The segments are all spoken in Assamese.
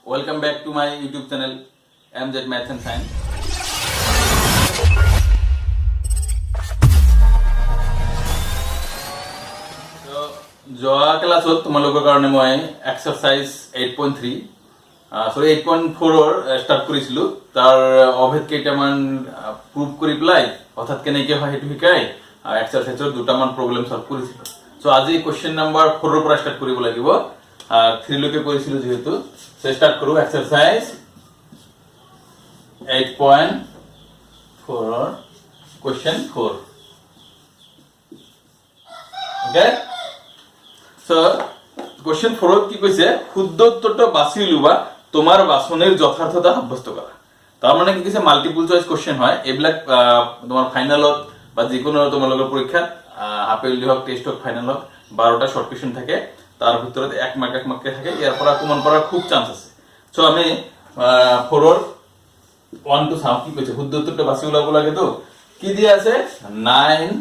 Welcome back to my YouTube channel MZ Maths and Science. So, যোৱা ক্লাছত তোমালোকৰ কাৰণে মই এক্সাৰসাইজ 8.3 সৰি 8.4 ষ্টাৰ্ট কৰিছিলো তাৰ অভেদ কেইটামান প্ৰুভ কৰি পেলাই অৰ্থাৎ কেনেকৈ হয় সেইটো শিকাই এক্সাৰসাইজৰ দুটামান প্ৰবলেম সলভ কৰিছিলো সো আজি কোৱেশ্চন নম্বৰ 4 ৰ পৰা ষ্টাৰ্ট কৰিব লাগিব 3 লৈকে কৰিছিলো যেহেতু সো ষ্টাৰ্ট কৰো exercise 8.4 question 4 okay so question 4 ত কি কৈছে শুদ্ধ উত্তৰটো বাছি লুবা তোমাৰ বাছনেৰ যথাৰ্থতা সাব্যস্ত কৰা তাৰ মানে কি কৈছে মাল্টিপল চয়েস কোৱেশ্চন হয় এইবিলাক তোমাৰ ফাইনালত বা যিকোনো তোমালোকৰ পৰীক্ষাত আপেল হক টেস্ট হক ফাইনাল হক 12টা শৰ্ট কোৱেশ্চন থাকে তাৰ ভিতৰত এক মাৰ্কে থাকে ইয়াৰ পৰা কমন কৰাৰ খুব চান্স আছে সো আমি 4 ৰ 1 টু চাও কি কৈছে শুদ্ধ উত্তৰটো বাছি ওলাব লাগে তো কি দিয়া আছে 9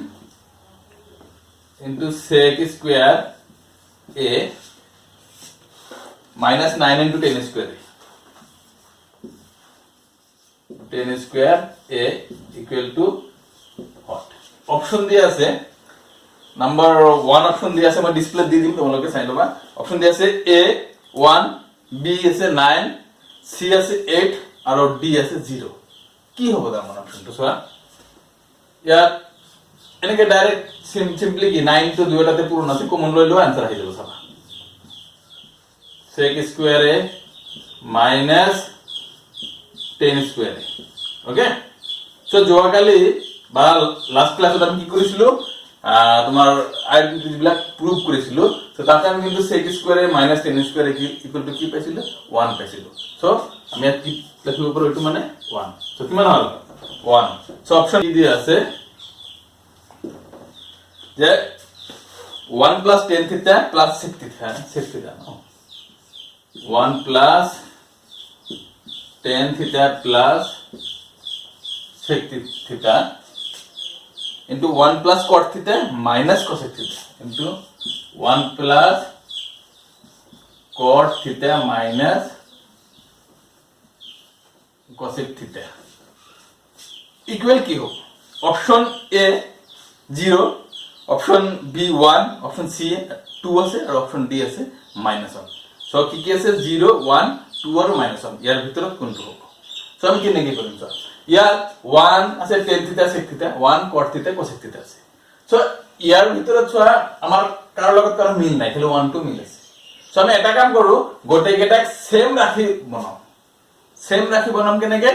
into sec square a minus 9 into 10 square 10 square a equal to what option দিয়া আছে নাম্বার 1 অপশন দিয়া আছে মই ডিসপ্লে দি দিম তোমালোকে চাই লবা অপশন দিয়া আছে a 1 b আছে 9 c আছে 8 আৰু d আছে 0 কি হ'ব তাৰ মানে অপশনটো চোৱা ইয়াত এনেকে ডাইরেক্ট সিম্পলি কি 9 তো দুইটাতে পূরণ আছে কমন লৈ লও आंसर আহি যাব চাবা sec square a minus 10 square a okay so যোৱাকালি বা লাস্ট ক্লাছত আমি কি কৰিছিলো তোমাৰ আইডেন্টিটি বিলাক প্ৰুভ কৰিছিলো সো তাতে আমি কিন্তু sec square a minus 10 square a equal to কি পাইছিলো 1 পাইছিলো সো আমি ইয়াত কি লিখিব পাৰো এটো মানে 1 সো কিমান হল 1 সো অপশন কি দিয়া আছে যে 1 plus 10 theta plus sec theta no 1 plus 10 theta plus sec theta into 1 plus cot theta minus cosec theta into 1 plus cot theta minus cosec theta equal কি হবে option A 0 option B 1 option C 2 আছে আর অপশন ডি আছে -1 সো কি কি আছে 0 1 2 আর -1 ইয়ার ভিতৰত কোনটো হ'ব সো আমি কি নেকি কৰিম সো ইয়াৰ 1 আছে tan থিটা sec থিটা 1 cot থিটা cosec থিটা আছে সো ইয়াৰ ভিতৰত চোৱা আমাৰ কাৰো লগত কাৰো মিল নাই খালি 1 2 মিল আছে সো আমি এটা কাম কৰো গোটেই কেইটা সেম ৰাখি বনাম কেনেকে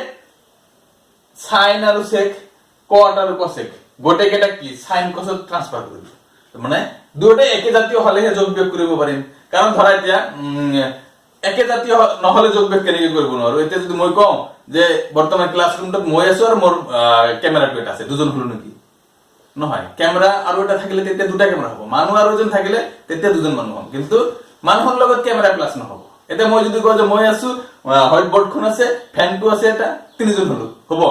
sin আৰু sec cot আৰু cosec গোটেই কেটা কি sin cos ট্ৰান্সফাৰ কৰিব মানে দুটো একে জাতীয় হলেহে যোগ বিয়োগ কৰিব পাৰিম কাৰণ ধৰা এতিয়া একে জাতীয় নহলে যোগ বিয়োগ কেনেকৈ কৰিব নোৱাৰো এতিয়া যদি মই কওঁ যে বৰ্তমান ক্লাছৰুমত মই আছো আৰু মোৰ ক্যামেৰাটো এটা আছে দুজন হলো নেকি নহয় ক্যামেৰা আৰু এটা থাকিলে তেতিয়া দুটা ক্যামেৰা হ'ব মানুহ আৰু এজন থাকিলে তেতিয়া দুজন মানুহ হ'ব কিন্তু মানুহৰ লগত ক্যামেৰা প্লাস নহব এতিয়া মই যদি কওঁ যে মই আছো হোৱাইট বৰ্ডখন আছে ফ্যানটো আছে এটা তিনিজন হলো হ'ব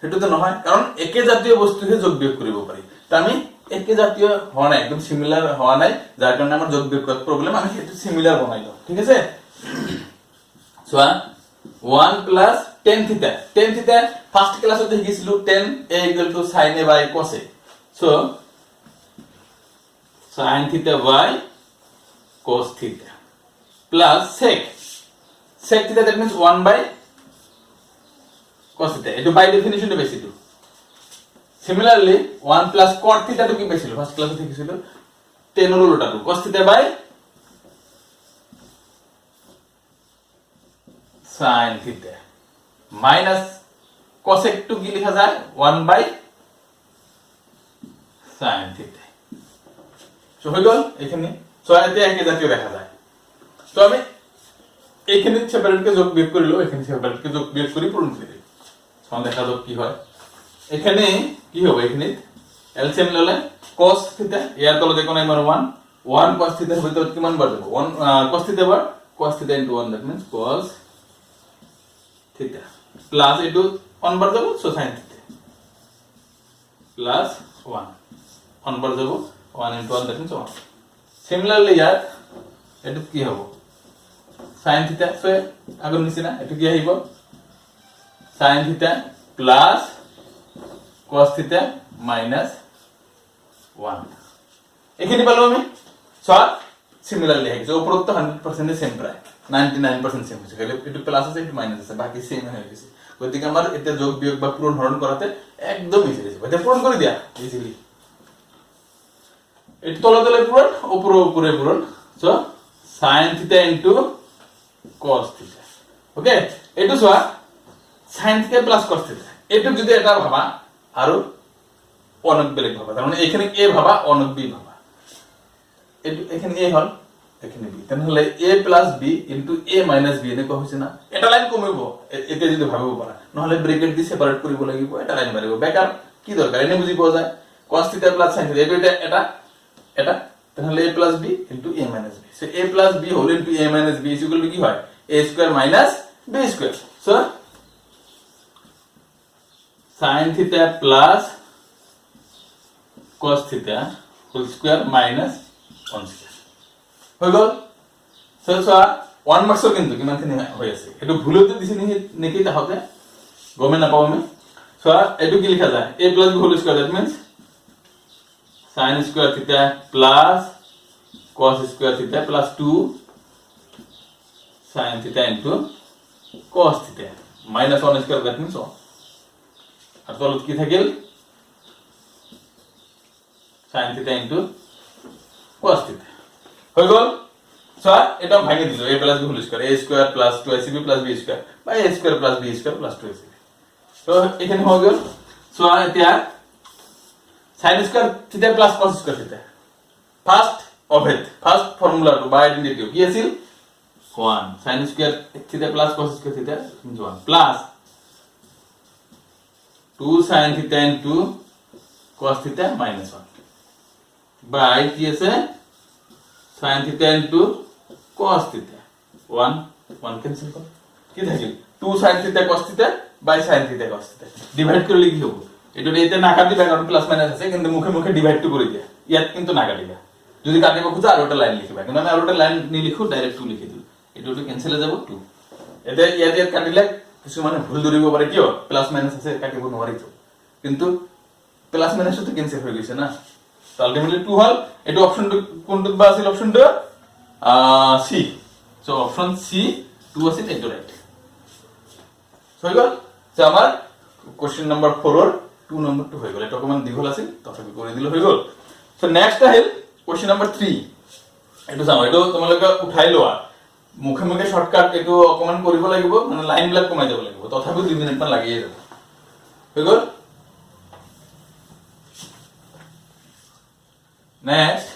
হেতুতে নহয় কারণ একে জাতীয় বস্তুহে যোগ বিয়োগ কৰিব পাৰি তা আমি একে জাতীয় হোৱা নাই একদম সিমিলাৰ হোৱা নাই যাৰ কাৰণে আমাৰ যোগ বিয়োগত প্ৰবলেম আমি হেতু সিমিলার বনাই লও ঠিক আছে সোয়া 1 plus tan theta ফার্স্ট ক্লাসত দেখিছিলো tan a = sin a by cos a so sin theta by cos theta plus sec theta that means 1 by cos theta এটো বাই ডেফিনিশন এ বেসিটো সিমিলারলি 1 plus cot theta তো কি বেসিলো ফার্স্ট ক্লাসে দেখিছিল tan এর উল্টাটো cos theta by sin theta minus cosec two কি লেখা যায় 1 বাই sin theta সো হই গল এখানে সো এতে একই জাতীয় দেখা যায় তো আমি এখানে সেপারেটকে যোগ বিয়োগ করিলো এখানে সেপারেটকে যোগ বিয়োগ করি পূরণ করে দেব সমান দেখা যাক কি হয় এখানে কি হবে এখানে এলসিএম ললে cos থিটা ইয়ার তলে দেখো না মানে 1 cos থিটার ভিতর কি মান বার দেব 1 cos থিটা বার cos থিটা * 1 that means cos theta plus into 1 বার দেব সো sin থিটা প্লাস 1 বার দেব 1 * 1 that means 1 সিমিলারলি ইয়ার এটা কি হবে sin থিটা সো আগৰ নিচিনা এটো কি আহিব sin থিটা প্লাস cos থিটা মাইনাস 1 এখিনি পালো আমি সো সিমিলারলি আছে উপরোক্ত 100% সেম প্রায় 99% সেম হচ্ছে খালি একটু প্লাস আছে একটু মাইনাস আছে বাকি সেম হয়ে গেছে গতিকে আমার এটা যোগ বিয়োগ বা পূরণ হরণ করাতে একদম ইজি আছে এটা পূরণ করে দিয়া ইজিলি এটা তলে তলে পূরণ উপরে উপরে পূরণ সো sin থিটা cos থিটা ওকে এটু so sin theta plus cos থিটা এটু যদি এটা ভাবা আর অনেক বেলেগ ভাবা তার মানে এখানে a ভাবা অনেক b ভাবা এটু এখানে a হল এখানে b তাহলে a b a b এনে কো হইছে না এটা লাইন কমিব এতে যদি ভাবিব পারা নহলে ব্র্যাকেট দি সেপারেট করিব লাগিব এটা লাইন মারিব বেকার কি দরকার এনে বুঝি পাওয়া যায় cos থিটা প্লাস sin থিটা এটা এটা তাহলে a b a b so a b whole into a b is equal to কি হয় a square minus b square so sin theta plus cos theta whole square minus 1 square হই গল so 1 মার্কস কিন্তু কিমান খিনি হৈ আছে এটো ভুলতে দিছি নেকি তাহতে গমে না পাও আমি so এটো কি লিখা যায় a b whole square that means sin square theta plus cos square theta plus 2 sin theta into cos theta minus 1 square that means so আর তলত কি থাকিল sin theta into cos theta হই গল সো এটা ভাঙে দিল a plus b whole square a square plus 2ac plus b square by a square plus b square plus 2ac তো এখানে হয়ে গেল সো এটা sin square theta plus cos square theta first first formula to by identity কি আছিল 1 sin square theta plus cos square theta means 1 plus 2 sin theta into cos theta minus 1 by কি আছে sin theta into cos theta 1 cancel কর কি থাকিল 2 sin theta cos theta by sin theta cos theta divide করলে কি হবে এটা এতে না কাটিবা কারণ প্লাস মাইনাস আছে কিন্তু মুখে মুখে ডিভাইড তো করে দিয়া ইয়াত কিন্তু না কাটিবা যদি কাটিব খুঁজে আর ওটা লাইন লিখিবা কিন্তু আমি আর ওটা লাইন নি লিখো ডাইরেক্ট 2 লিখি দিল এটা ওটা ক্যান্সেল হয়ে যাব 2 এতে ইয়াত কাটিলে কিছু মানে ভুল ধরিব পারে কি প্লাস মাইনাস আছে কাটিব নহারি তো কিন্তু প্লাস মাইনাস তো ক্যান্সেল হয়ে গেছে না তো আলটিমেটলি 2 হল এটা অপশন কোনটা বা আছে অপশনটা সি সো অপশন সি 2 আছে এটা রাইট সো হই গল সো আমার কোশ্চেন নাম্বার 4 এর 2 নম্বর 2 হয়ে গেল এটা কমান দীঘল আছে তথাপি করে দিলে হয়ে গেল সো নেক্সট আহিল কোশ্চেন নাম্বার 3 এটা জানো এটা তোমালোকে উঠাই লোৱা মুখে মুখে শৰ্টকাট এটো অকমান কৰিব লাগিব মানে লাইন ব্লক কমাই যাব লাগিব তথাপি 2 মিনিট মান লাগিয়ে যাব হৈ গল next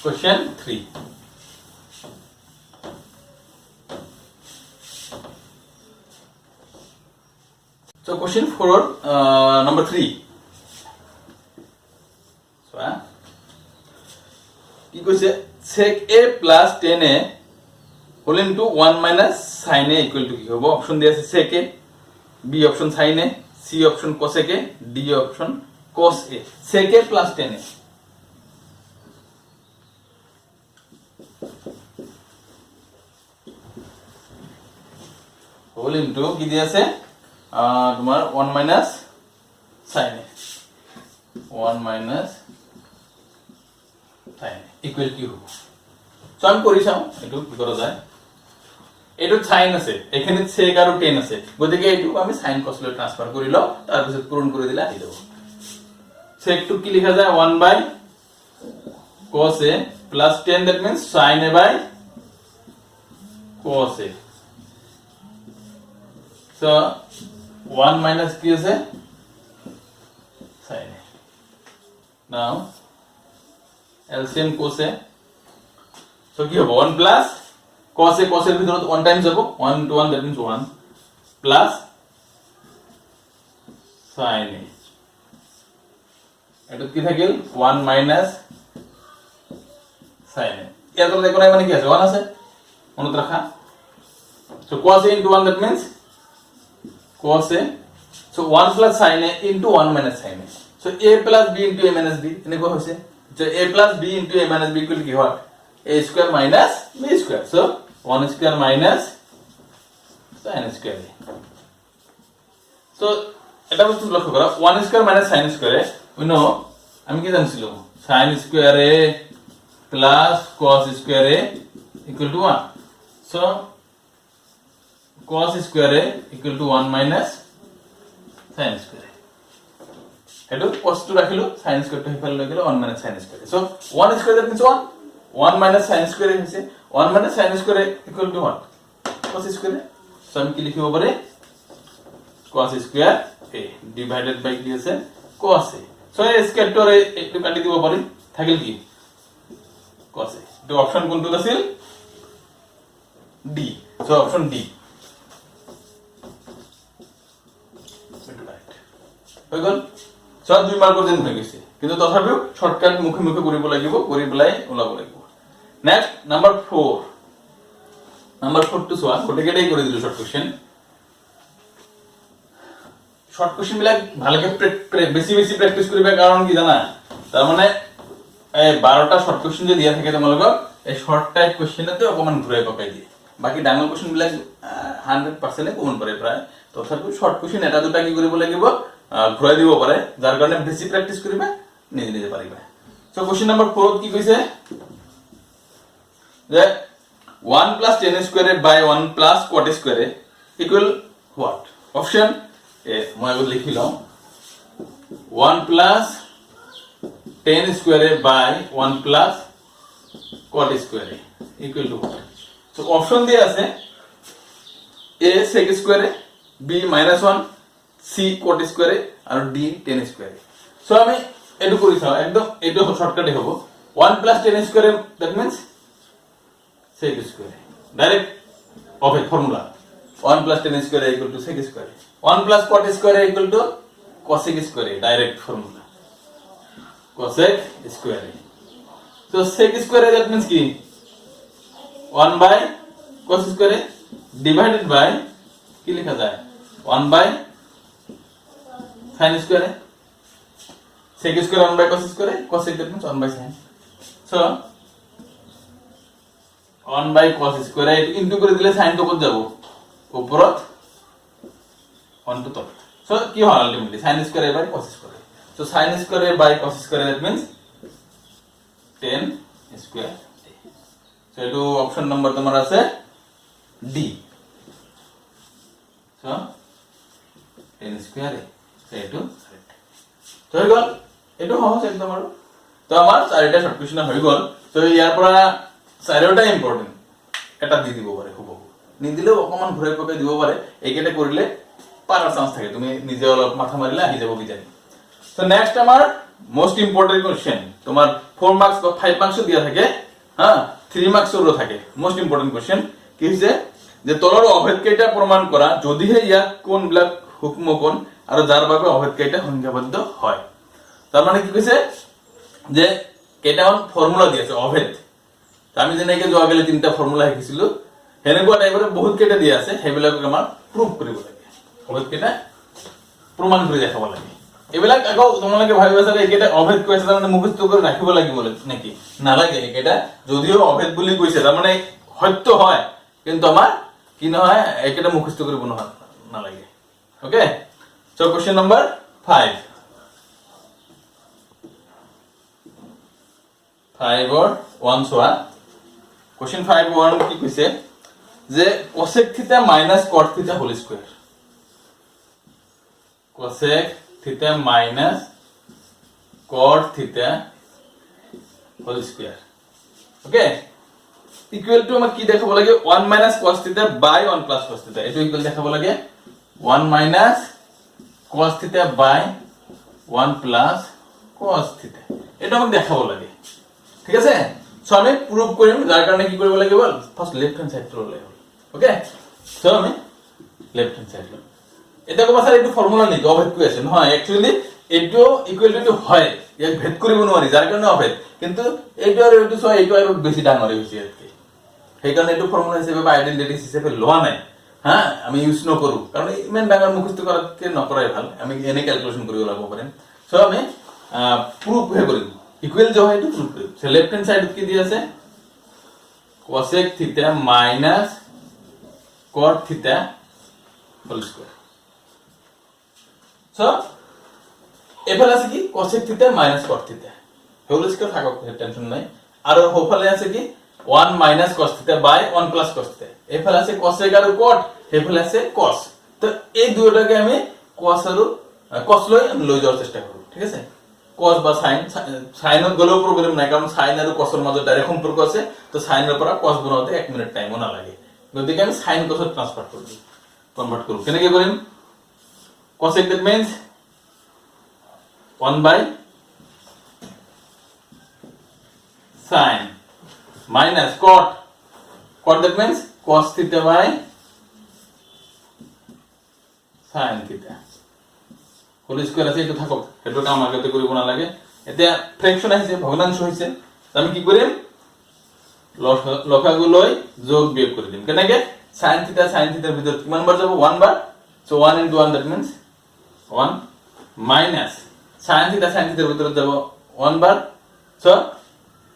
question 3 so question 4 number 3 so কি কইছে sec a plus tan a whole into 1 minus sin a equal to কি হবে অপশন দিয়া আছে sec a b option sin a c option cos a d option cos a sec a plus tan a whole into কি দিয়া আছে তোমার 1 minus sin a 1 minus sin a equal কি হবে সো আমি করি চাও এটু কি করা যায় এটু sin আছে এখানে sec আর tan আছে গতিকে এটু আমি sin cos লে ট্রান্সফার করিল তার পিছত পূরণ করে দিলে আই দেব sec টু কি লেখা যায় 1 by cos a plus tan that means sin a by cos a so 1 minus কি আছে sin a now LCM cos a so কি হবে 1 plus cos a cos এর ভিতৰত 1 টাইমস যাব 1 to 1 that means 1 plus sin a এটা কি থাকিল 1 minus sin a ইয়াৰ তলত একো নাই মানে কি আছে 1 আছে মনত ৰাখা so cos a into 1 that means cos a so 1 plus sin a into 1 minus sin a so a plus b into a minus b এনেকুৱা হৈছে যে a plus b into a minus b equal কি হয় a square minus b square. So 1 square minus sin square a. So এটা বস্তু লক্ষ্য করো 1 square minus sin square a, we know আমি কি জানছিলাম sin square a plus cos square a equal to 1. So cos square a equal to 1 minus sin square a. Hello, cos to রাখিলো sin square to হিফালে লৈ গেল 1 minus sin square a. So 1 square that means 1 minus sin square a হইছে 1 minus sin square a equal to 1 cos square a. So আমি কি লিখিব পারে cos square a divided by কি আছে cos a. So a square to একটু কাটি দিব পারি থাকিল কি cos a. তো অপশন কোনটো আছিল D. So option D. হৈ গল সব 2 মাৰ্কৰ যেন হৈ গৈছে কিন্তু তথাপিও শৰ্টকাট মুখে মুখে কৰিব লাগিব কৰি পেলাই ওলাব লাগিব নেক্সট নাম্বাৰ 4 টু সোয়া গোটেকেটাই কৰি দিলো শৰ্ট কোশ্চেন বিলাক ভালকে বেছি বেছি প্ৰ্যাকটিস কৰিবা কাৰণ কি জানা তাৰ মানে এই 12টা শর্ট কোশ্চেন যে দিয়া থাকে তোমালোকক এই শর্ট টাইপ কোশ্চেনতে অকমান ঘুৰাই পকাই দিয়ে বাকি ডাঙৰ কোশ্চেন বিলাক 100% কমন পৰে প্ৰায় তথাপিও শৰ্ট কোশ্চেন এটা দুটা কি কৰিব লাগিব ঘুৰাই দিব পাৰে যাৰ কাৰণে বেছি প্ৰ্যাকটিস কৰিবা নিজে নিজে পাৰিবা সো কোশ্চেন নাম্বার 4 কি কৈছে যে 1 plus tan square by 1 plus cot square equal what? Option A মই আগত লিখি লও 1 plus tan square by 1 plus cot square equal to what? So option দিয়ে আছে A sec square B minus 1 C cot square are D tan square. So আমি এটু কৰি চাও একদম এটু শর্টকাটে হ'ব 1 plus tan square that means sec square direct of a formula 1 plus tan square equal to sec square 1 plus cot square equal to cosec square direct formula cosec square. So sec square that means ki 1 by cos square divided by কি লেখা যায় 1 by sin square sec square 1 by cos square cosec that means 1 by sin. So 1 by cos square into করে দিলে sin তো কত যাব উপরত 1 to top. So কি হয় ultimately sin square by cos square. So sin square by cos square that means tan square. So এটো অপশন নাম্বার তোমার আছে D. So tan square so এটো কারেক্ট তো হৈ গল এটো সহজ একদম আৰু তো আমাৰ চাৰিটা শৰ্ট কোশ্চেন হৈ গল তো ইয়াৰ পৰা চাৰিটা ইম্পৰ্টেন্ট এটা দি দিব পাৰে খুব নিদিলেও অকমান ঘুৰাই পকাই দিব পাৰে এইকেটা কৰিলে পাৰাৰ চান্স থাকে তুমি নিজে অলপ মাথা মাৰিলে আহি যাব বিজানি সো নেক্সট আমাৰ মোস্ট ইম্পৰ্টেন্ট কোশ্চেন তোমাৰ 4 মাৰ্কস বা 5 মাৰ্কস দিয়া থাকে হ্যাঁ 3 মাৰ্কসৰো থাকে মোস্ট ইম্পৰ্টেন্ট কোশ্চেন কি হৈছে যে তলৰ অভেদ কেইটা প্ৰমাণ কৰা যদিহে ইয়াক কোন ব্লক হুকম কোন আৰু যাৰ বাবে অভেদ কেইটা সংখ্যাবদ্ধ হয় তাৰ মানে কি কৈছে যে কেইটামান ফৰ্মুলা দিয়েছে অভেদ আমি যেনেকে যোৱা গেলে তিনটা ফৰ্মুলা শিকিছিলো হেনেকুৱা টাইপৰ বহুত কেইটা দিয়া আছে হেবিলাক আমাৰ প্ৰুফ কৰিব লাগে অভেদ কেইটা প্ৰমাণ কৰি দেখাব লাগে এবিলাক আগো তোমালোকে ভাবিবা যে এইকেইটা অভেদ কৈছে তাৰ মানে মুখস্থ কৰি ৰাখিব লাগিব নেকি নালাগে এইকেইটা যদিও অভেদ বুলি কৈছে তাৰ মানে সত্য হয় কিন্তু আমাৰ কি নহয় এইকেইটা মুখস্থ কৰিব নালাগে okay so question number 5 or 1 soya question 5 1 কি কৈছে যে cosec theta minus cot theta whole square cosec theta minus cot theta whole square okay equal to আমাক কি দেখাব লাগে 1 minus cos theta by 1 plus cos theta এটো ইকুয়াল দেখাব লাগে 1 minus cos theta by 1 plus cos theta এটা আমাক দেখাব লাগে ঠিক আছে সো আমি প্রুফ কৰিম যাৰ কাৰণে কি কৰিব লাগিব ফার্স্ট লেফট হ্যান্ড সাইড লৈ লও ওকে সো আমি লেফট হ্যান্ড সাইড লও এটা কোবা স্যার এটো ফর্মুলা নেকি অভেদ কই আছে নহয় एक्चुअली এটো ইকুয়াল টু হয় এক ভেদ কৰিব নোৱাৰি যাৰ কাৰণে অভেদ কিন্তু এটো আৰু এটো সো এটো আৰু বেছি ডাঙৰ হৈছে এতকে সেই কাৰণে এটো ফৰ্মুলা হিচাপে বা আইডেন্টিটি হিচাপে লোৱা নাই হ্যাঁ আমি ইউজ নকৰো কাৰণ ইমান ডাঙৰ মুখস্থ কৰাতকে নকৰাই ভাল আমি এনে ক্যালকুলেশন কৰিব লাগিব পাৰিম সো আমি প্ৰুফ হে কৰিম ইকুয়াল যে হয় এটো প্ৰুফ কৰিম সো লেফট হ্যান্ড সাইড কি দিয়া আছে cosec theta minus cot theta whole square. So এফালে আছে কি cosec theta minus cot theta whole square থাকক টেনশন নাই আর ওফালে আছে কি 1 minus cos theta by 1 plus cos theta এফালে আছে cosec আর cot এফালে আছে cos তো এই দুটোটাকে আমি cos আর cos লই যাওয়ার চেষ্টা করব ঠিক আছে cos বা sin sin এর গলেও প্রবলেম নাই কারণ sin আর cos এর মধ্যে ডাইরেক্ট সম্পর্ক আছে তো sin এর পর cos বানাতে 1 মিনিট টাইমও না লাগে যদি আমি sin cos ট্রান্সফার করব কনভার্ট করব কেন কি করিম cosec that means 1 by sin minus cot that means cos theta by sin theta whole square আছে এটা থাকক এটা কাম আগে তো করিব না লাগে এতে ফ্র্যাকশন আছে ভগ্নাংশ হইছে আমি কি করিম লসাগুলোই যোগ বিয়োগ করে দিম কেন কি sin theta এর ভিতর কি মান বার যাব 1 বার so 1 into 1 that means 1 minus sin theta এর ভিতর যাব 1 বার so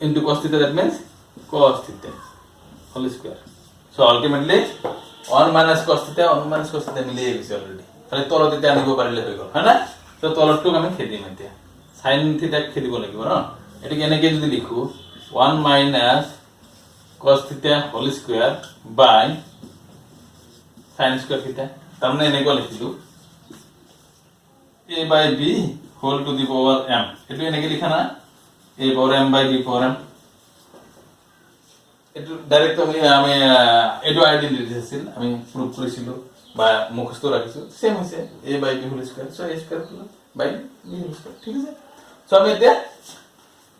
into cos theta that means cos theta whole square so ultimately 1 minus cos theta মিলিয়ে গেছে অলরেডি তাহলে তলতে আনিব পারলে হই গেল হ্যাঁ না তো তলটুক আমি খেদি মতে sin theta খেদিব লাগিব না এটা কি এনেকে যদি লিখু 1 minus cos theta whole square by sin square theta তার মানে এনেকে লিখিলু a by b whole to the power m এটা এনেকে লিখা না a power m by b power m এটা ডাইরেক্ট আমি এটো আইডেন্টিটি দিছিল আমি প্রুফ করেছিল বা মুখস্থ রাখিছো সেম হইছে a by b whole square so a square by b whole square ঠিক আছে সো আমি এটা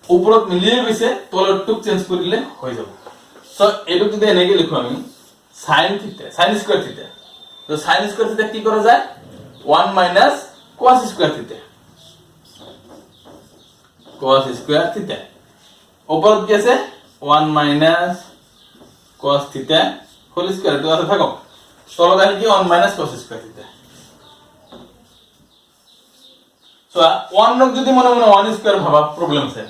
উপরত মিলিয়ে গেছে তলটুক চেঞ্জ করিলে হয়ে যাব সো এটো যদি এনেকে লিখো আমি sin theta sin square theta তো sin square theta কি করা যায় 1 minus cos square theta cos square theta উপরত কি আছে 1 minus cos theta whole square তো আছে থাকো তলত আছে কি 1 minus cos square theta so 1 নক যদি মনে মনে 1 স্কয়ার ভাবা প্রবলেম আছে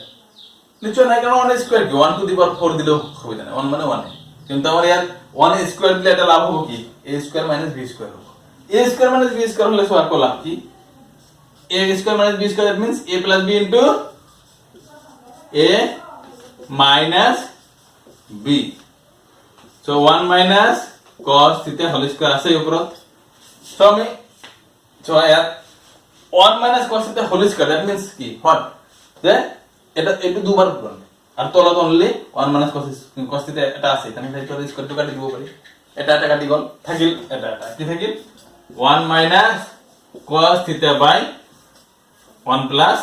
নিশ্চয় না কারণ 1 স্কয়ার কি 1 টু দি পাওয়ার 4 দিলেও হবে না 1 মানে 1 কিন্তু আমার ইয়ার 1 স্কয়ার দিলে এটা লাভ হবে কি a square minus b square হবে a square minus b square হলে সো আর কো লাভ কি a square minus b square that means a plus b into a minus b so 1 minus cos theta whole square আছে উপরত so আমি so year 1 minus cos theta whole square that means কি what যে এটা একটু দুবার করুন আর তলত অনলি 1 minus cos theta এটা আছে এখানে এটা স্কয়ার টু কাটি দিব পারি এটা কাটি গল থাকিল এটা কি থাকিল 1 minus cos theta by 1 plus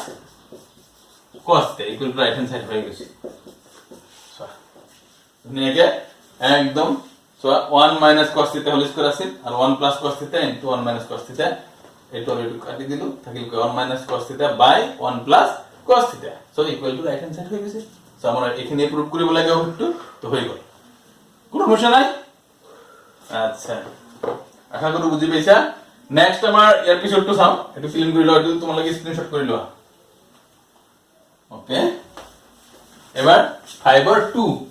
cos theta equal to right hand side হয়ে গেছে নিয়ে একদম so 1 minus cos theta whole square আছে আর 1 plus cos theta into 1 minus cos theta এটা একটু কাটি দিলু থাকিল 1 minus cos theta by 1 plus cos theta so equal to right hand side হয়ে গেছে সো আমরা এখানে প্রুফ করিব লাগে একটু তো হয়ে গেল কোনো সমস্যা নাই আচ্ছা আশা করি বুঝি পেছা নেক্সট আমার এপিসোড টু সাম একটু ক্লিন করে লও একটু তোমার লাগে স্ক্রিনশট করে লও ওকে এবার ফাইবার 2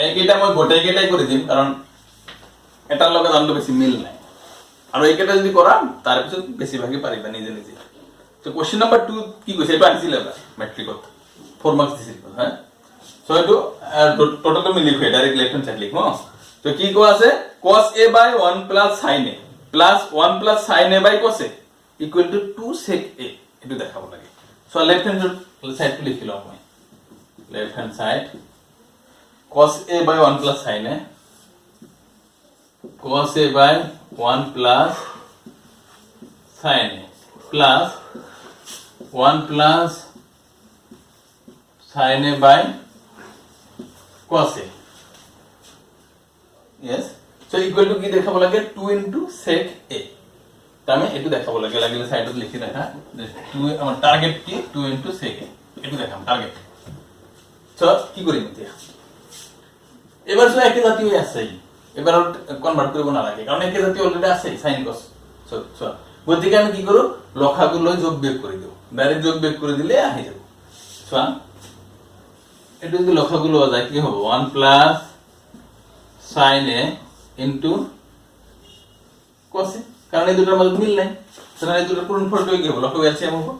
এইটা মই গোটেইটাই করে দিম কারণ এটার লগে জানলে বেশি মিল নাই আর এইটা যদি করা তার পিছত বেশি ভাগে পারিবা নিজে নিজে তো কোশ্চেন নাম্বার 2 কি কইছে এটা আনছিল এবার ম্যাট্রিকত 4 মার্কস দিছিল হ্যাঁ সো এটো টোটাল আমি লিখো ডাইরেক্ট লেফট হ্যান্ড সাইড লিখো তো কি কো আছে cos a by 1 plus sin a plus 1 plus sin a by cos a equal to 2 sec a এটো দেখাবো লাগে সো লেফট হ্যান্ড সাইড লিখিলো আমি left hand side cos a by 1 plus sin a cos a by 1 plus sin a plus 1 plus sin a by cos a yes so equal to কি দেখাবো লাগে 2 into sec a তাহলে এটু দেখাবো লাগে লাগলে সাইডে লিখি রাখা 2 আমার টার্গেট কি 2 into sec a এটু দেখাম টার্গেট সো কি করি নিতে এবার তো একই জাতীয় আছে এবার কনভার্ট করব না লাগে কারণ একই জাতীয় অলরেডি আছে sin cos গতিকে আমি কি কৰো লখাগু লৈ যোগ বিয়োগ কৰি দিও ডাইৰেক্ট যোগ বিয়োগ কৰি দিলে আহি যাব চোৱা এটো যদি লখাগু লোৱা যায় কি হ'ব 1 plus sin a into cos a কারণ এই দুটোর মধ্যে মিল নাই তাহলে এই দুটোর পূরণফলটা কি হবে লখাগু এলসিএম হবে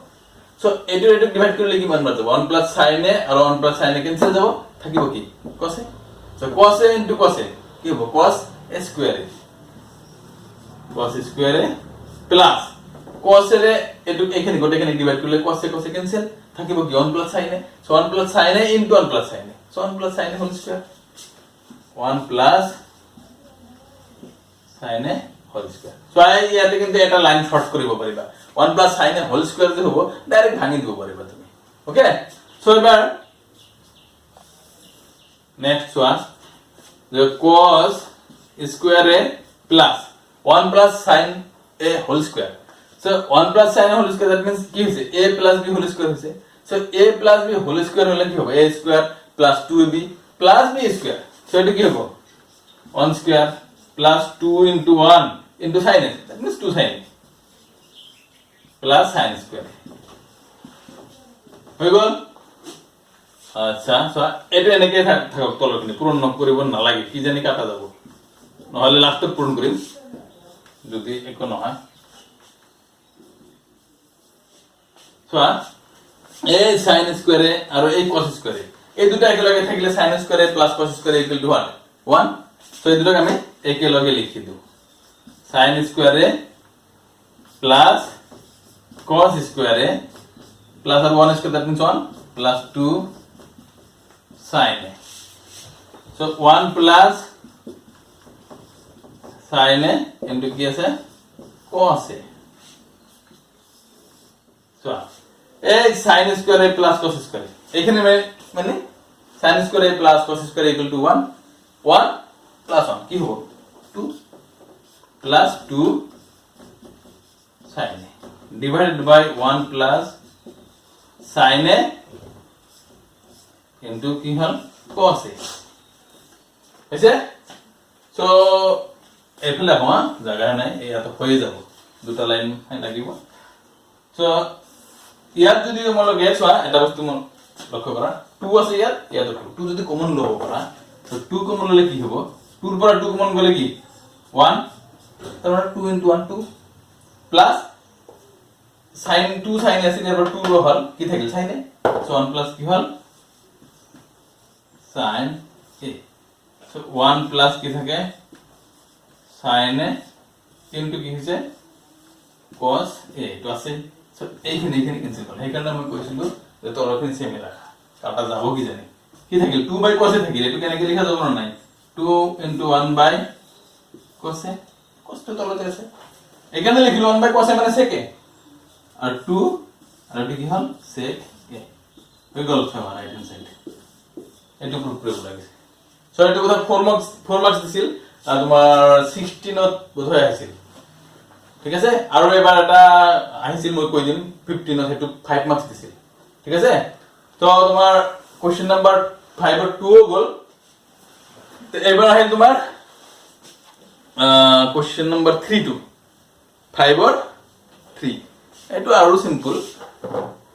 সো এটো ডিভাইড করলে কি মান পাবো 1 প্লাস sin a আর 1 প্লাস sin a ক্যান্সেল যাব থাকিব কি cos a so cos a into cos a কি হবে cos a square a cos square a plus cos এর এটু এখানে গোটে এখানে ডিভাইড করলে cos a ক্যান্সেল থাকিব কি 1 plus sin a so 1 plus sin a into 1 plus sin a so 1 plus sin a whole square 1 plus sin a whole square so ইয়াতে কিন্তু এটা লাইন শর্ট করিব পারিবা 1 plus sin a whole square যে হবো ডাইরেক্ট ভাঙি দিব পারিবা তুমি ওকে সো এবার নেক্সট ওয়ান যে cos square a plus 1 plus sin a whole square so 1 plus sin a whole square that means কি হইছে a plus b whole square হইছে so a plus b whole square হলে কি হবে a square plus 2ab plus b square so এটা কি হবে 1 square plus 2 into 1 into sin a that means 2 sin a plus sin square হই গল আচ্ছা সো এটা এনেকে থাকক তলখিনি পূরণ করিব না লাগে কি জানি কাটা যাব নহলে লাস্টত পূরণ করিম যদি একো নহয় সো এই sin স্কয়ার এ আর এই cos স্কয়ার এ এই দুটো একে লগে থাকলে sin square a plus cos square a equal to 1 so এই দুটোকে আমি একে লগে লিখি দেব sin square a plus cos square a plus আর 1 square that means 1 plus 2 sin a so 1 plus sin a into কি আছে cos a so এই sin square a plus cos square এখানে মানে sin square a plus cos square equal to 1 1 plus 1 কি হবে 2 plus 2 sin a divided by 1 plus sin a into কি হল cos a হইছে সো এফালে হওয়া জায়গা নাই এত হয়ে যাব দুটা লাইন লাগিব সো ইয়াত যদি মল গেছ হয় এটা বস্তু মন লক্ষ্য করা 2 আছে ইয়াত 2 যদি কমন লব করা তো 2 কমন ললে কি হবে 2 এর পর 2 কমন গলে কি 1 তারপর 2 into 1 2 প্লাস sin 2 sin আছে এর পর 2 লো হল কি থাকিল sin a সো 1 প্লাস কি হল sin a so 1 plus কি থাকে sin a into কি হইছে cos a তো আছে সো এইখানে ক্যান্সেল করলে এই কারণে আমি কইছিল যে তলখানে সেম রাখা কাটা যাব কি জানি কি থাকিল 2 বাই cos a থাকিল এটু কেন লেখা যাব না নাই 2 into 1 by cos a cos তো তলতে আছে এখানে লিখিল 1 by cos a মানে sec a আর 2 আর এটি কি হল sec a এই গল্প সমান রাইট হ্যান্ড সাইড এটু প্রুফ করে লাগছে সো এটু কথা 4 মার্কস দিছিল আর তোমার 16 ত বোধহয় আছিল ঠিক আছে আর এবার এটা আহিছিল মই কই দিম 15 ত হেতু 5 মার্কস দিছিল ঠিক আছে তো তোমার কোশ্চেন নাম্বার 5 আর 2 গল তো এবার আহিল তোমার কোশ্চেন নাম্বার 3 টু 5 আর 3 এটু আরো সিম্পল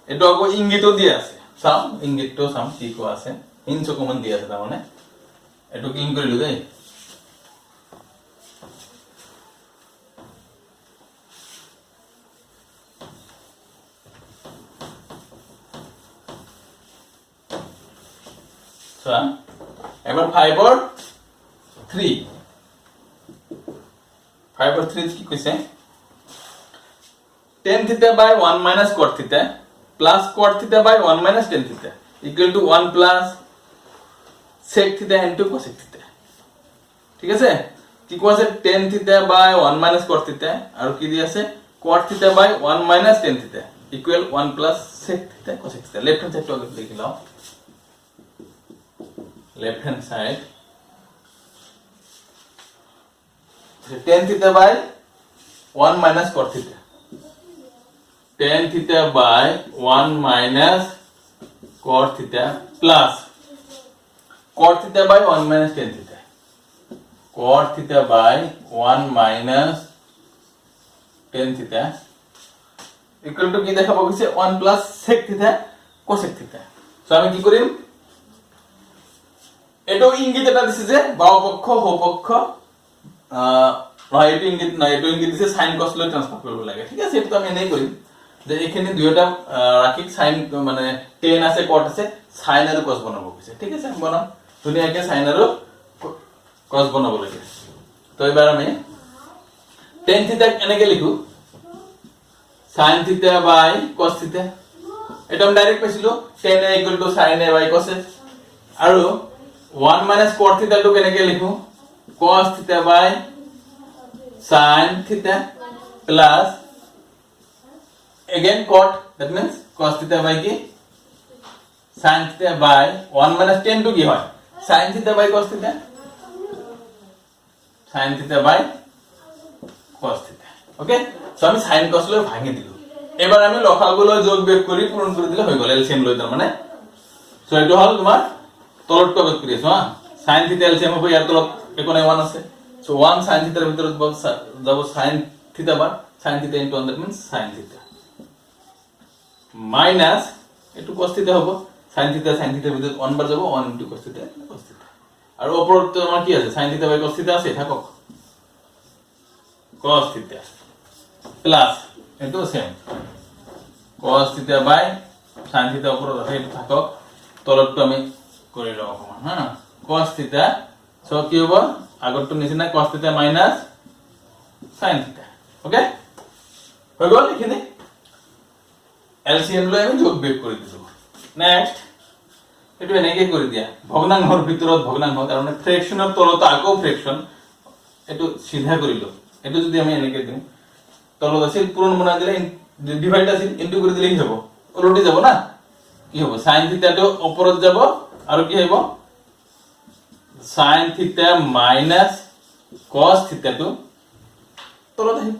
এটু আগো ইঙ্গিতও দিয়া আছে সাম ইঙ্গিতটো সাম ঠিকও আছে ইনসো কমন দিয়া আছে তার মানে এটু ক্লিন করে লই দেই সো এবার 5 আর 3 5 আর 3 কি কইছে tan theta by 1 minus cot theta plus cot theta by 1 minus tan theta equal to 1 plus sec theta into cosec theta ঠিক আছে কি কো আছে tan theta by 1 minus cot theta আর কি দি আছে cot theta by 1 minus tan theta equal 1 plus sec theta cosec theta left hand side তো লিখি নাও left hand side tan theta by 1 minus cot theta tan theta by 1 minus cot theta plus cot theta by 1 minus tan theta. Cot theta by 1 minus tan থিটা ইকুয়াল টু কি দেখাবো কইছে 1 প্লাস sec থিটা cosec থিটা সো আমি কি করিম এটো ইঙ্গিত এটা দিছে যে বাম পক্ষ হো পক্ষ এটো ইঙ্গিত না এটো ইঙ্গিত দিছে sin cos লৈ ট্রান্সফার করব লাগে ঠিক আছে এটা তো আমি এনেই করিম যে এখানে দুইটা রাখি sin মানে tan আছে cot আছে sin আর cos বানাবো কইছে ঠিক আছে আমি বানাম দুনিয়াকে sin আর cos বানাবো লাগে তো এবার আমি tan থিটা এনেকে লিখু sin থিটা বাই cos থিটা এটা আমি ডাইরেক্ট পাইছিল tan a = sin a by cos a আৰু 1 minus cot theta to কেনেকে লিখো cos theta by sin theta plus again cot that means cos theta by কি sin theta by 1 minus tan to কি হয় sin theta by cos theta sin theta by cos theta okay so আমি sin cos লৈ ভাঙি দিলো এবার আমি লসাগুলো যোগ বিয়োগ করি পূরণ করে দিলে হয়ে গেল এলসিএম লৈ তার মানে সো এটা হল তোমার তলত কত করিছো হ্যাঁ sin থিটা এলসিএম হবে এর তলত এখানে 1 আছে সো 1 sin থিটার ভিতরে যাব sin থিটা বার sin থিটা * 1 দ্যাট মিন্স sin থিটা মাইনাস একটু cos থিটা হবে sin থিটার ভিতরে 1 বার যাব 1 * cos থিটা আর উপর তো আমার কি আছে sin থিটা বাই cos থিটা আছে থাকো cos থিটা প্লাস এটো সেম cos থিটা বাই sin থিটা উপর রাখে থাকো তলতটো আমি করে লও অকমান হ্যাঁ cos থিটা সো কি হবে আগরটো নিচে না cos থিটা মাইনাস sin থিটা ওকে হয়ে গেল এখানে এলসিএম লৈ আমি যোগ বিয়োগ কৰি দিছো নেক্সট এটো এনেকে কৰি দিয়া ভগ্নাংশৰ ভিতৰত ভগ্নাংশ কাৰণে ফ্ৰ্যাকশনৰ তলত আকৌ ফ্ৰ্যাকশন এটো সিধা কৰিলো এটো যদি আমি এনেকে দিম তলত আছিল পূৰণ বনাই দিলে ডিভাইড আছিল ইনটু কৰি দিলেই হ'ব উলটি যাব না কি হ'ব sin থিটা তো উপৰত যাব আৰু কি হ'ব sin থিটা মাইনাস cos থিটা তো তলত আহিব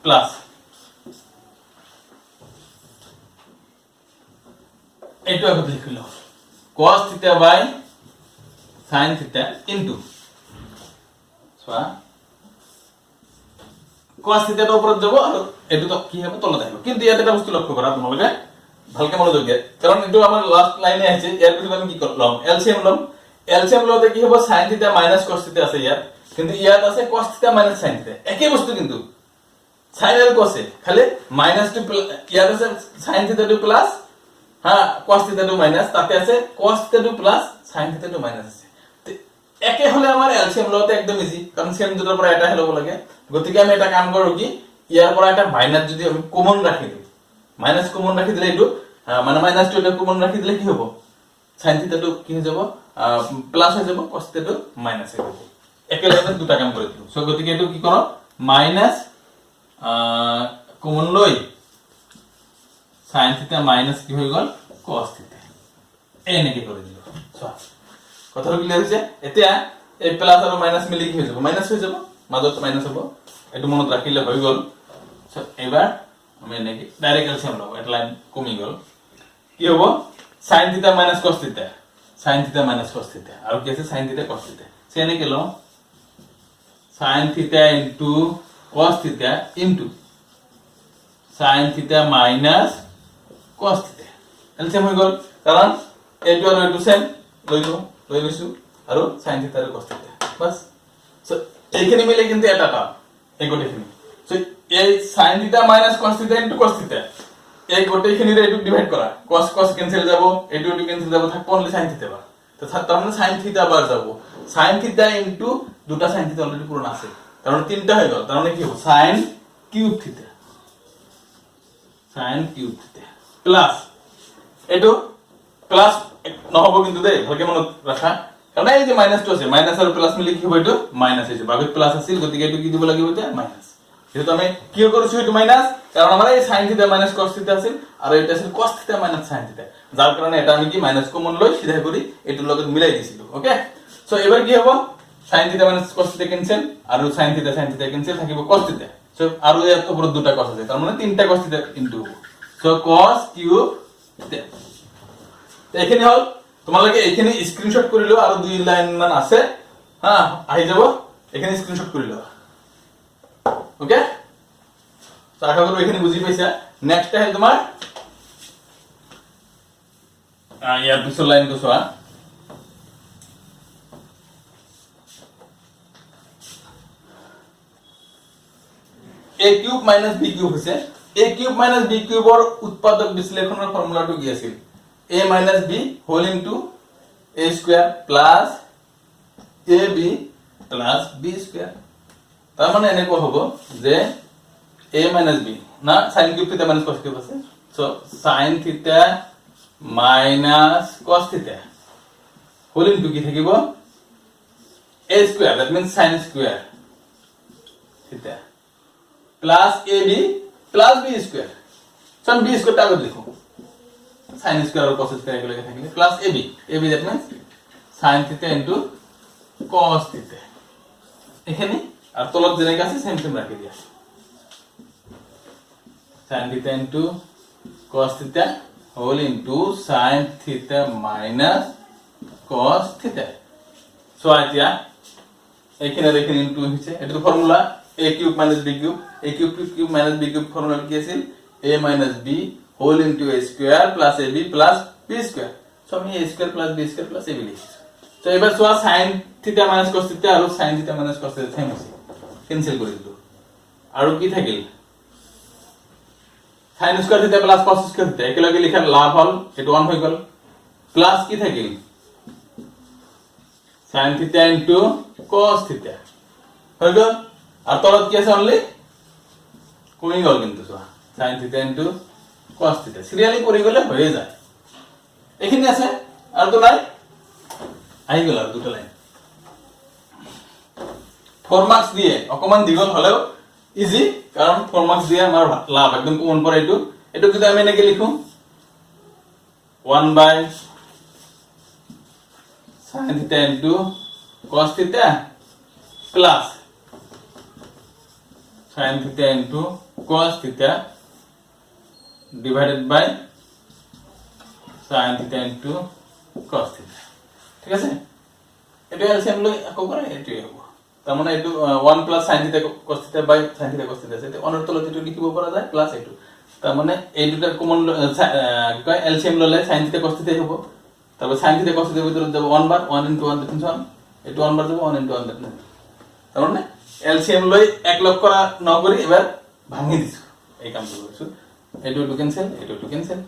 প্লাস এইটো আগত লিখিলো cos থিটা বাই sin থিটা ইনটু সোয়া cos থিটা তো উপৰত যাব আৰু এটো তো কি হ'ব তলত আহিব কিন্তু ইয়াতে এটা বস্তু লক্ষ্য কৰা তোমালোকে ভালকে মনোযোগ দিয়া কারণ এটো আমার লাস্ট লাইনে আছে এর পিছনে আমি কি করলাম এলসিএম লতে কি হবে sin থিটা মাইনাস cos থিটা আছে ইয়াত কিন্তু ইয়াত আছে cos থিটা মাইনাস sin থিটা একই বস্তু কিন্তু sin আর cos এ খালি মাইনাস টু ইয়াত আছে sin থিটা টু প্লাস হ্যাঁ cos থিটা টু মাইনাস তাতে আছে cos থিটা টু প্লাস sin থিটা টু মাইনাস আছে তো একে হলে আমার এলসিএম লতে একদম ইজি কারণ সেম দুটোর পর এটা হলো লাগে গতিকে আমি এটা কাম করব কি ইয়ার পর একটা মাইনাস যদি আমি কমন রাখি দিই মাইনাস কমন রাখি দিলে এটো মানে মাইনাস টু এটা কমন রাখি দিলে কি হবে sin থিটা টু কি হয়ে যাব প্লাস হয়ে যাব cos থিটা টু মাইনাস হয়ে যাব একে লাইনে দুটা কাম করে দিল সো গতিকে এটো কি করো মাইনাস কমন লই sin থিটা মাইনাস কি হয়ে গেল cos থিটা এই নেকি করে দিল সো কথাটা ক্লিয়ার হইছে এতিয়া এই প্লাস আর মাইনাস মিলি কি হয়ে যাব মাইনাস হয়ে যাব মাজত মাইনাস হবে এটো মনত রাখিলে হয়ে গেল সো এবার আমি নেকি ডাইরেক্ট এলসিএম লব এটা লাইন কমি গেল কি হবে sin থিটা মাইনাস cos থিটা sin থিটা মাইনাস cos থিটা আর কি আছে sin থিটা cos থিটা সে নেকি লো sin থিটা ইনটু cos থিটা ইনটু sin থিটা মাইনাস cos থিটা এলসিএম হয়ে গেল কারণ এটো আর এটো সেম লইছো আর sin থিটা আর cos থিটা বাস সো এইখানে মিলে কিন্তু এটা টার্ম এই গোটেখিনি সো এই sin থিটা মাইনাস cos থিটা ইনটু cos থিটা এই গোটেখিনি রে এটু ডিভাইড করা cos cos ক্যান্সেল যাব এটু এটু ক্যান্সেল যাব থাকবে অনলি sin থিটা বার তো তার মানে sin থিটা বার যাব sin থিটা ইনটু দুটা sin থিটা অলরেডি পূরণ আছে কারণ তিনটা হয়ে গেল তার মানে কি হবে sin কিউব থিটা প্লাস এটু প্লাস নহব কিন্তু দেই ভালকে মনে রাখা কারণ এই যে মাইনাস টু আছে মাইনাস আর প্লাস মিলে কি হবে এটু মাইনাস হইছে ভাগত প্লাস আছিল গতিকে এটু কি দিব লাগিব এটা মাইনাস যেহেতু আমি কি করেছি এটু মাইনাস কারণ আমার এই sin থিটা মাইনাস cos থিটা আছে আর এটা আছে cos থিটা মাইনাস sin থিটা যার কারণে এটা আমি কি মাইনাস কমন লই সিধা করি এটুর লগে মিলাই দিছিল ওকে সো এবার কি হবে sin থিটা মাইনাস cos থিটা ক্যান্সেল আর sin থিটা ক্যান্সেল থাকিব cos থিটা সো আর এর উপর দুটা cos আছে তার মানে তিনটা cos থিটা ইনটু সো cos কিউব থিটা তো এখানে হল তোমালকে এখানে স্ক্রিনশট করে লও আর দুই লাইন মান আছে হ্যাঁ আই যাব এখানে স্ক্রিনশট করে লও ওকে আশা কৰো এইখিনি বুজি পাইছা নেক্সট আহিল তোমাৰ ইয়াৰ পিছৰ লাইনটো চোৱা a cube minus b cube হৈছে a cube minus b cube ৰ উৎপাদক বিশ্লেষণৰ ফৰ্মুলাটো কি আছিল a minus b whole into a square plus ab plus b square তাৰ মানে এনেকুৱা হ'ব যে a minus b না sin cube theta minus cos cube আছে so sin theta minus cos theta whole into কি থাকিব a square that means sin square theta plus ab plus b square so b square টা লিখো sin square और cos square এগুলোকে থাকলে plus ab that means sin theta into cos theta এখানে আর তলত যেটা আছে সেম সেম রাখি দিয়া sin theta into cos theta whole into sin theta minus cos theta so আইয়া এখানে রেখে ইনটু হইছে এটা formula a cube minus b cube a cube minus b cube formula কি আছে a minus b whole into a square plus ab plus b square so আমি a square plus b square plus ab লিখছি so এবার সোয়া sin theta minus cos theta আর sin theta minus cos theta same আছে ক্যান্সেল করে দিলো আর কি থাকিল sin square theta plus cos square theta একলগে লেখার লাভ হল এটা 1 হয়ে গেল প্লাস কি থাকিল sin theta into cos theta হয়ে গেল আর তলত কি আছে অনলি কমে গেল কিন্তু sin theta into cos theta serially করে গেলে হয়ে যায় এখানে আছে আর তো নাই আই গেল আর দুটো লাইন 4 মার্কস দিয়ে অকমান দীঘল হলেও ইজি কারণ 4 মার্কস দিয়ে আমার লাভ একদম কমন পড়ে এটু যদি আমি এনেকে লিখুম 1 by sin theta into cos theta plus sin theta into cos theta divided by sin theta into cos theta ঠিক আছে এটা এলসিএম লই আকো করে এটাই হবে তার মানে এটু 1 plus sin theta cos theta by sin theta cos theta সেটা অনর তলত এটু লিখিব পারা যায় প্লাস এটু তার মানে এই দুটার কমন কি কয় এলসিএম ললে sin theta cos theta হবে তারপর sin theta cos theta ভিতরে যাব 1 বার 1 into 1 দ্যাট 1 এটু 1 বার যাব 1 into 1 দ্যাট তার মানে এলসিএম লই এক লক করা ন করি এবার ভাঙি দিছো এই কামটা করছো এটু টু ক্যান্সেল এটু টু ক্যান্সেল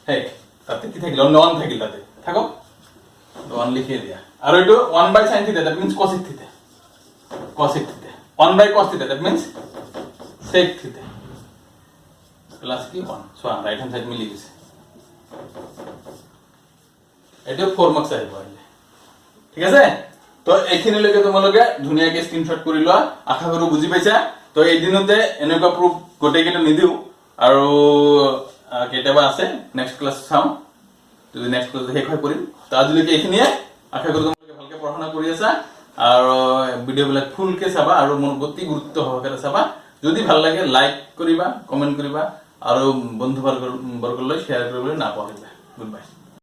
হেক তাতে কি থাকিল অন্য 1 থাকিল তাতে থাকো 1 লিখে দিয়া আর এটু 1 by sin theta that means cosec theta 1 by cos theta that means sec theta plus কি 1 so রাইট হ্যান্ড সাইড মিলি গেছে এটা 4 মার্কস আইবো ঠিক আছে তো এইখিনি লগে তোমালোকে ধুনিয়াকে স্ক্রিনশট কৰি লোৱা আশা কৰো বুজি পাইছা তো এই দিনতে এনেকুৱা প্ৰুফ গোটেই কেটা নিদিও আৰু কেটাবা আছে নেক্সট ক্লাস চাও যদি নেক্সট ক্লাস শেষ হৈ পৰিম তো আজিলৈকে এইখিনিয়ে আশা কৰো তোমালোকে ভালকে পঢ়া কৰি আছা আৰু ভিডিও বিলাক ফুলকে চাবা আৰু মন গতি গুৰুত্ব সহকাৰে চাবা যদি ভাল লাগে লাইক কৰিবা কমেন্ট কৰিবা আৰু বন্ধু বৰ্গলৈ শেয়াৰ কৰিবলৈ নাপাহৰিবা গুড বাই